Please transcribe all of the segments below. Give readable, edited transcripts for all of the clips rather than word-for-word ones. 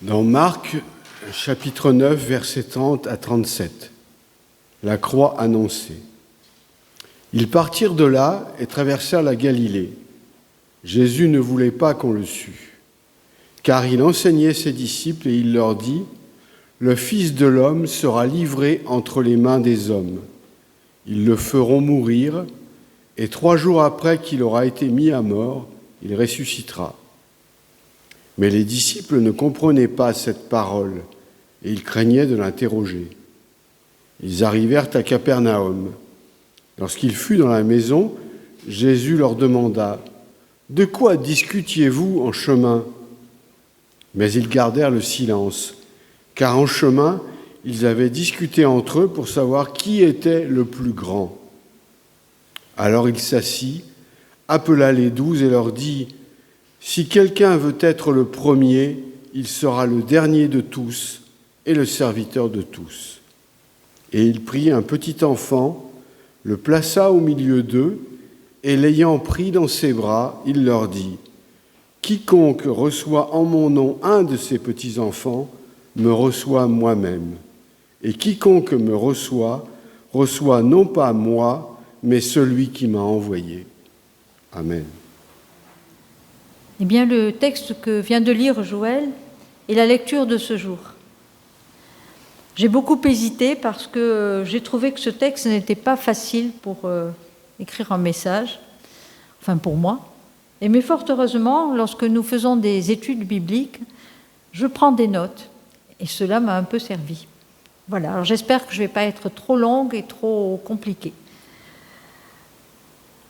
Dans Marc, chapitre 9, versets 30 à 37, la croix annoncée. Ils partirent de là et traversèrent la Galilée. Jésus ne voulait pas qu'on le sût, car il enseignait ses disciples et il leur dit : « Le Fils de l'homme sera livré entre les mains des hommes. Ils le feront mourir, et 3 jours après qu'il aura été mis à mort, il ressuscitera. » Mais les disciples ne comprenaient pas cette parole, et ils craignaient de l'interroger. Ils arrivèrent à Capernaum. Lorsqu'il fut dans la maison, Jésus leur demanda : « De quoi discutiez-vous en chemin ?» Mais ils gardèrent le silence, car en chemin, ils avaient discuté entre eux pour savoir qui était le plus grand. Alors il s'assit, appela les 12 et leur dit : « Si quelqu'un veut être le premier, il sera le dernier de tous et le serviteur de tous. » Et il prit un petit enfant, le plaça au milieu d'eux, et l'ayant pris dans ses bras, il leur dit : « Quiconque reçoit en mon nom un de ces petits-enfants me reçoit moi-même. Et quiconque me reçoit, reçoit non pas moi, mais celui qui m'a envoyé. » Amen. Eh bien, le texte que vient de lire Joël est la lecture de ce jour. J'ai beaucoup hésité parce que j'ai trouvé que ce texte n'était pas facile pour écrire un message, enfin pour moi. Mais fort heureusement, lorsque nous faisons des études bibliques, je prends des notes et cela m'a un peu servi. Voilà, alors j'espère que je ne vais pas être trop longue et trop compliquée.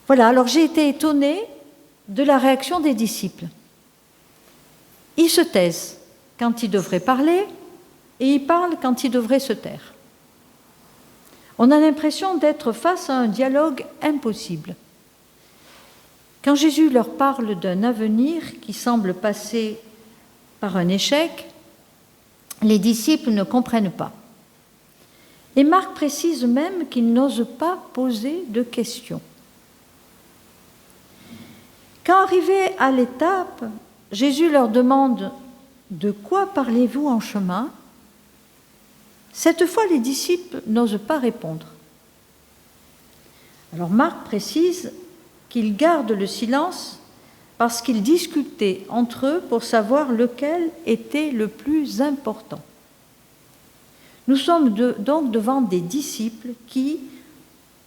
Voilà, alors j'ai été étonnée de la réaction des disciples. Ils se taisent quand ils devraient parler et ils parlent quand ils devraient se taire. On a l'impression d'être face à un dialogue impossible. Quand Jésus leur parle d'un avenir qui semble passer par un échec, les disciples ne comprennent pas. Et Marc précise même qu'ils n'osent pas poser de questions. Quand arrivés à l'étape, Jésus leur demande « De quoi parlez-vous en chemin ?» Cette fois, les disciples n'osent pas répondre. Alors Marc précise qu'ils gardent le silence parce qu'ils discutaient entre eux pour savoir lequel était le plus important. Nous sommes donc devant des disciples qui,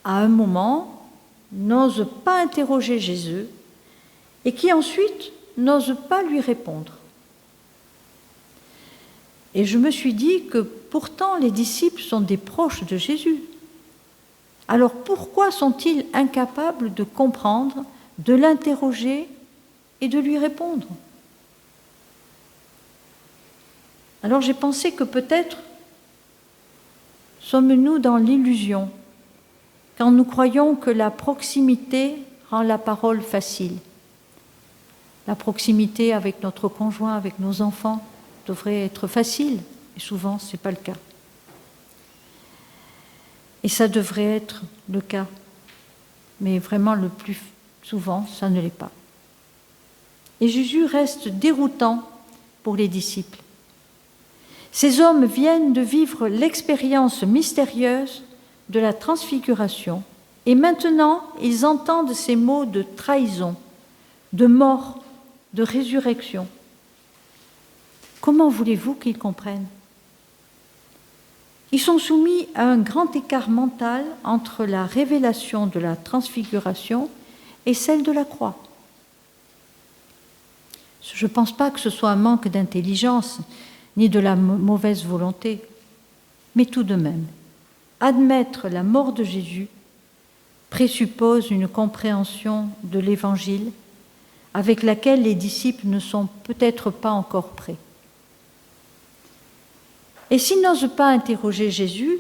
à un moment, n'osent pas interroger Jésus et qui ensuite n'osent pas lui répondre. Et je me suis dit que pourtant les disciples sont des proches de Jésus. Alors pourquoi sont-ils incapables de comprendre, de l'interroger et de lui répondre ? Alors j'ai pensé que peut-être sommes-nous dans l'illusion quand nous croyons que la proximité rend la parole facile. La proximité avec notre conjoint, avec nos enfants, devrait être facile, et souvent ce n'est pas le cas. Et ça devrait être le cas, mais vraiment le plus souvent, ça ne l'est pas. Et Jésus reste déroutant pour les disciples. Ces hommes viennent de vivre l'expérience mystérieuse de la transfiguration, et maintenant ils entendent ces mots de trahison, de mort, de résurrection. Comment voulez-vous qu'ils comprennent ? Ils sont soumis à un grand écart mental entre la révélation de la transfiguration et celle de la croix. Je ne pense pas que ce soit un manque d'intelligence ni de la mauvaise volonté, mais tout de même, admettre la mort de Jésus présuppose une compréhension de l'Évangile avec laquelle les disciples ne sont peut-être pas encore prêts. Et s'ils n'osent pas interroger Jésus,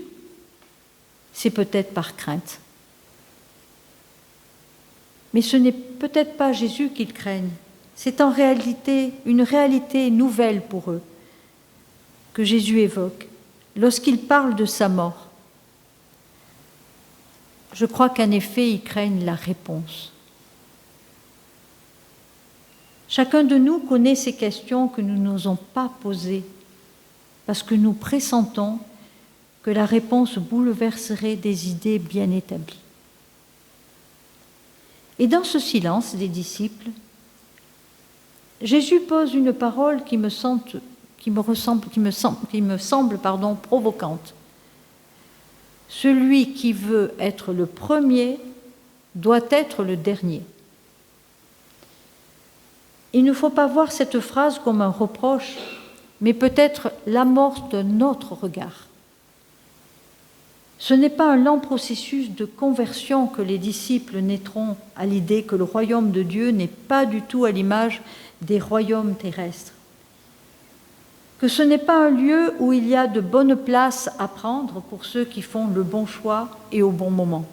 c'est peut-être par crainte. Mais ce n'est peut-être pas Jésus qu'ils craignent, c'est en réalité une réalité nouvelle pour eux que Jésus évoque lorsqu'il parle de sa mort. Je crois qu'en effet, ils craignent la réponse. Chacun de nous connaît ces questions que nous n'osons pas poser parce que nous pressentons que la réponse bouleverserait des idées bien établies. Et dans ce silence des disciples, Jésus pose une parole qui me semble provocante. Celui qui veut être le premier doit être le dernier. Il ne faut pas voir cette phrase comme un reproche, mais peut-être l'amorce d'un autre regard. Ce n'est pas un lent processus de conversion que les disciples naîtront à l'idée que le royaume de Dieu n'est pas du tout à l'image des royaumes terrestres, que ce n'est pas un lieu où il y a de bonnes places à prendre pour ceux qui font le bon choix et au bon moment.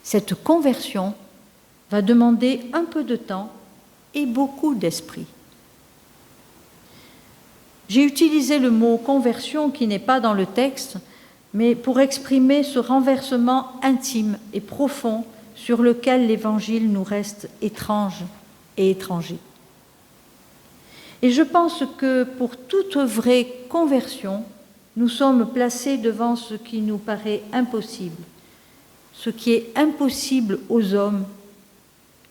Cette conversion va demander un peu de temps et beaucoup d'esprit. J'ai utilisé le mot conversion qui n'est pas dans le texte, mais pour exprimer ce renversement intime et profond sur lequel l'Évangile nous reste étrange et étranger. Et je pense que pour toute vraie conversion, nous sommes placés devant ce qui nous paraît impossible, ce qui est impossible aux hommes,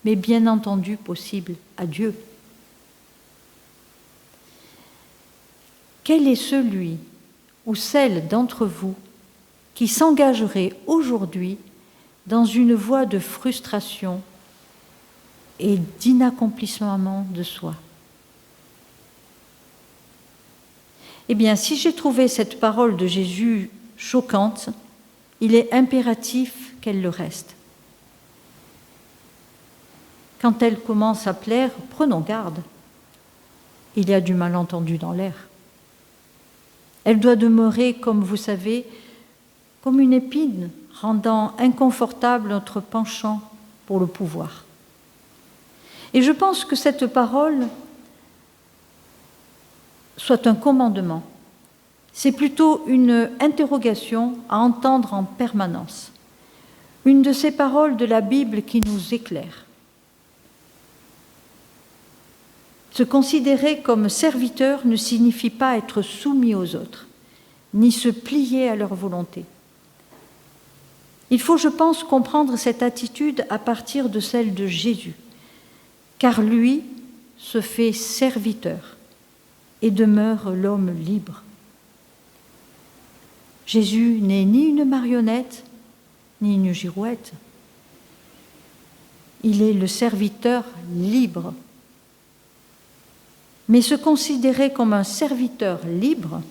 mais bien entendu possible à Dieu. Quel est celui ou celle d'entre vous qui s'engagerait aujourd'hui dans une voie de frustration et d'inaccomplissement de soi? Eh bien, si j'ai trouvé cette parole de Jésus choquante, il est impératif qu'elle le reste. Quand elle commence à plaire, prenons garde. Il y a du malentendu dans l'air. Elle doit demeurer, comme vous savez, comme une épine, rendant inconfortable notre penchant pour le pouvoir. Et je pense que cette parole soit un commandement. C'est plutôt une interrogation à entendre en permanence. Une de ces paroles de la Bible qui nous éclaire. Se considérer comme serviteur ne signifie pas être soumis aux autres, ni se plier à leur volonté. Il faut, je pense, comprendre cette attitude à partir de celle de Jésus, car lui se fait serviteur et demeure l'homme libre. Jésus n'est ni une marionnette, ni une girouette. Il est le serviteur libre. Mais se considérer comme un serviteur libre,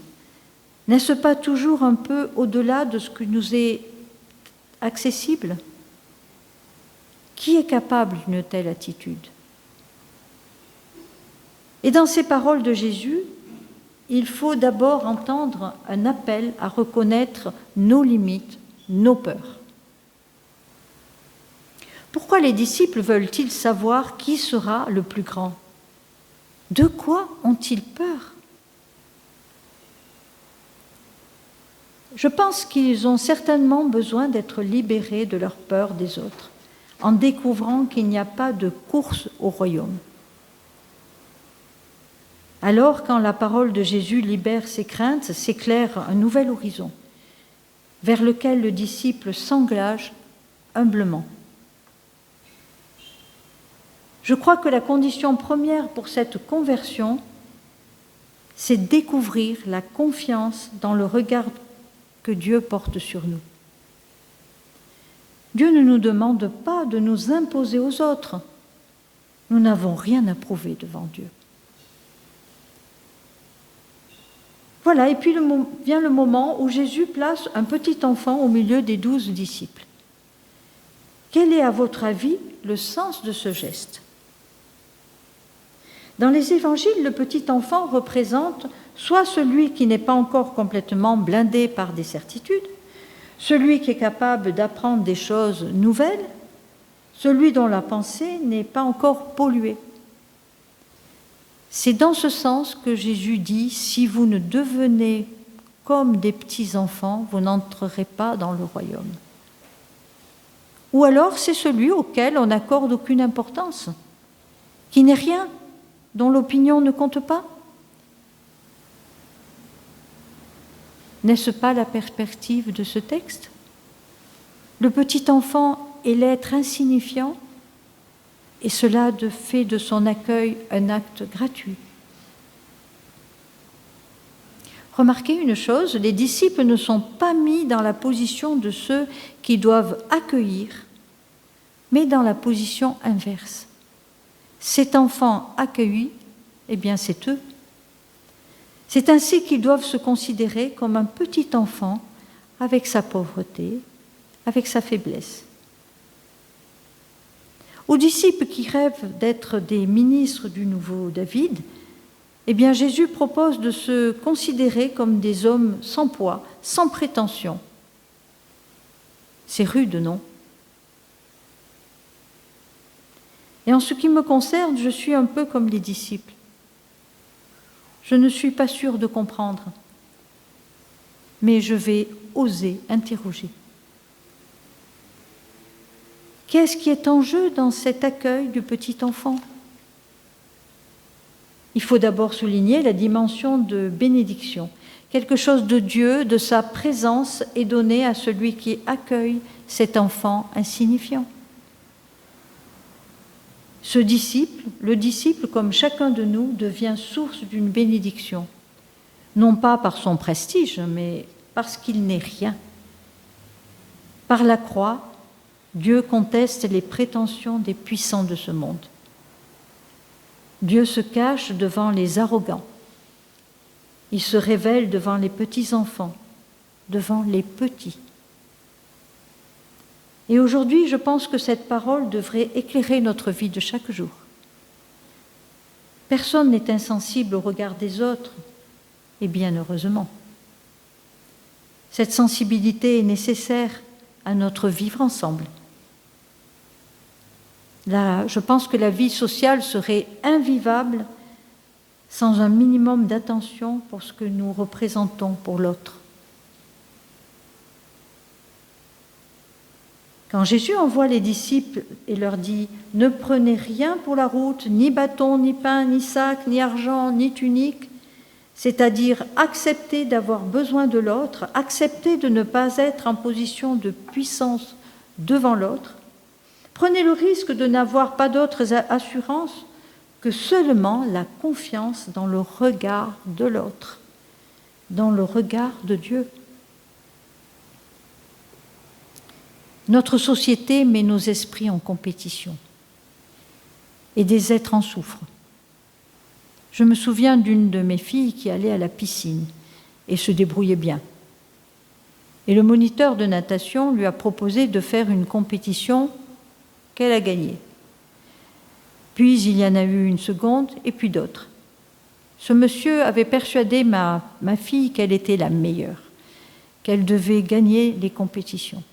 n'est-ce pas toujours un peu au-delà de ce qui nous est accessible? Qui est capable d'une telle attitude? Et dans ces paroles de Jésus, il faut d'abord entendre un appel à reconnaître nos limites, nos peurs. Pourquoi les disciples veulent-ils savoir qui sera le plus grand? De quoi ont-ils peur? Je pense qu'ils ont certainement besoin d'être libérés de leur peur des autres, en découvrant qu'il n'y a pas de course au royaume. Alors, quand la parole de Jésus libère ses craintes, s'éclaire un nouvel horizon, vers lequel le disciple s'engage humblement. Je crois que la condition première pour cette conversion, c'est découvrir la confiance dans le regard que Dieu porte sur nous. Dieu ne nous demande pas de nous imposer aux autres. Nous n'avons rien à prouver devant Dieu. Voilà, et puis vient le moment où Jésus place un petit enfant au milieu des 12 disciples. Quel est, à votre avis, le sens de ce geste ? Dans les évangiles, le petit enfant représente soit celui qui n'est pas encore complètement blindé par des certitudes, celui qui est capable d'apprendre des choses nouvelles, celui dont la pensée n'est pas encore polluée. C'est dans ce sens que Jésus dit « Si vous ne devenez comme des petits enfants, vous n'entrerez pas dans le royaume. » Ou alors c'est celui auquel on n'accorde aucune importance. qui n'est rien, dont l'opinion ne compte pas? N'est-ce pas la perspective de ce texte? Le petit enfant est l'être insignifiant, et cela fait de son accueil un acte gratuit. Remarquez une chose, les disciples ne sont pas mis dans la position de ceux qui doivent accueillir, mais dans la position inverse. Cet enfant accueilli, eh bien c'est eux. C'est ainsi qu'ils doivent se considérer comme un petit enfant avec sa pauvreté, avec sa faiblesse. Aux disciples qui rêvent d'être des ministres du nouveau David, eh bien Jésus propose de se considérer comme des hommes sans poids, sans prétention. C'est rude, non? Et en ce qui me concerne, je suis un peu comme les disciples. Je ne suis pas sûre de comprendre, mais je vais oser interroger. Qu'est-ce qui est en jeu dans cet accueil du petit enfant? Il faut d'abord souligner la dimension de bénédiction. Quelque chose de Dieu, de sa présence est donné à celui qui accueille cet enfant insignifiant. Ce disciple, le disciple, comme chacun de nous, devient source d'une bénédiction, non pas par son prestige, mais parce qu'il n'est rien. Par la croix, Dieu conteste les prétentions des puissants de ce monde. Dieu se cache devant les arrogants. Il se révèle devant les petits-enfants, devant les petits. Et aujourd'hui, je pense que cette parole devrait éclairer notre vie de chaque jour. Personne n'est insensible au regard des autres, et bien heureusement. Cette sensibilité est nécessaire à notre vivre ensemble. Là, je pense que la vie sociale serait invivable sans un minimum d'attention pour ce que nous représentons pour l'autre. Quand Jésus envoie les disciples et leur dit « Ne prenez rien pour la route, ni bâton, ni pain, ni sac, ni argent, ni tunique », c'est-à-dire accepter d'avoir besoin de l'autre, accepter de ne pas être en position de puissance devant l'autre, prenez le risque de n'avoir pas d'autres assurances que seulement la confiance dans le regard de l'autre, dans le regard de Dieu. Notre société met nos esprits en compétition et des êtres en souffrent. Je me souviens d'une de mes filles qui allait à la piscine et se débrouillait bien. Et le moniteur de natation lui a proposé de faire une compétition qu'elle a gagnée. Puis il y en a eu une seconde et puis d'autres. Ce monsieur avait persuadé ma fille qu'elle était la meilleure, qu'elle devait gagner les compétitions.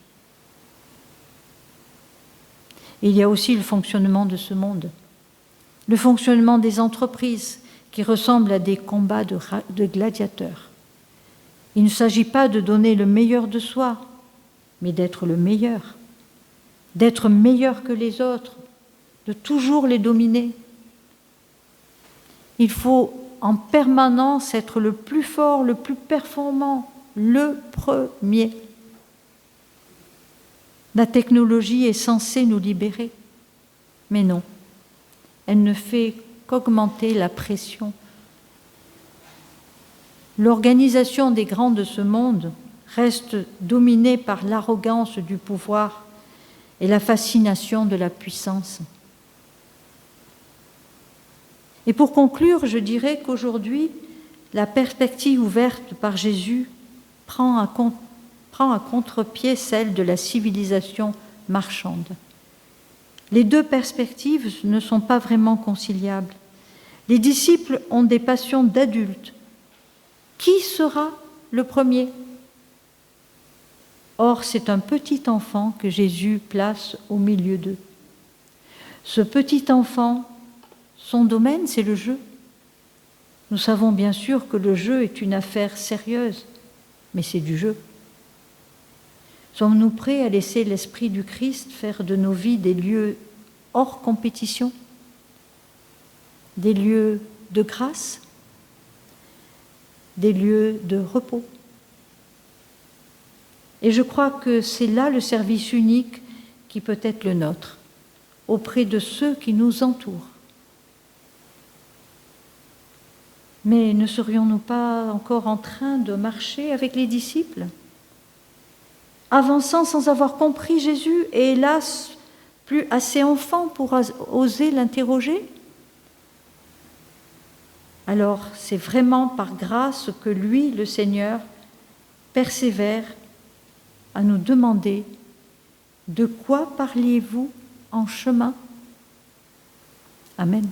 Et il y a aussi le fonctionnement de ce monde, le fonctionnement des entreprises qui ressemblent à des combats de gladiateurs. Il ne s'agit pas de donner le meilleur de soi, mais d'être le meilleur, d'être meilleur que les autres, de toujours les dominer. Il faut en permanence être le plus fort, le plus performant, le premier. La technologie est censée nous libérer, mais non, elle ne fait qu'augmenter la pression. L'organisation des grands de ce monde reste dominée par l'arrogance du pouvoir et la fascination de la puissance. Et pour conclure, je dirais qu'aujourd'hui, la perspective ouverte par Jésus prend à contre-pied celle de la civilisation marchande. Les deux perspectives ne sont pas vraiment conciliables. Les disciples ont des passions d'adultes. Qui sera le premier ? Or, c'est un petit enfant que Jésus place au milieu d'eux. Ce petit enfant, son domaine, c'est le jeu. Nous savons bien sûr que le jeu est une affaire sérieuse, mais c'est du jeu. Sommes-nous prêts à laisser l'Esprit du Christ faire de nos vies des lieux hors compétition ? des lieux de grâce, des lieux de repos. Et je crois que c'est là le service unique qui peut être le nôtre, auprès de ceux qui nous entourent. Mais ne serions-nous pas encore en train de marcher avec les disciples, avançant sans avoir compris Jésus et hélas, plus assez enfants pour oser l'interroger ? Alors c'est vraiment par grâce que lui, le Seigneur, persévère à nous demander « De quoi parliez-vous en chemin ?» Amen.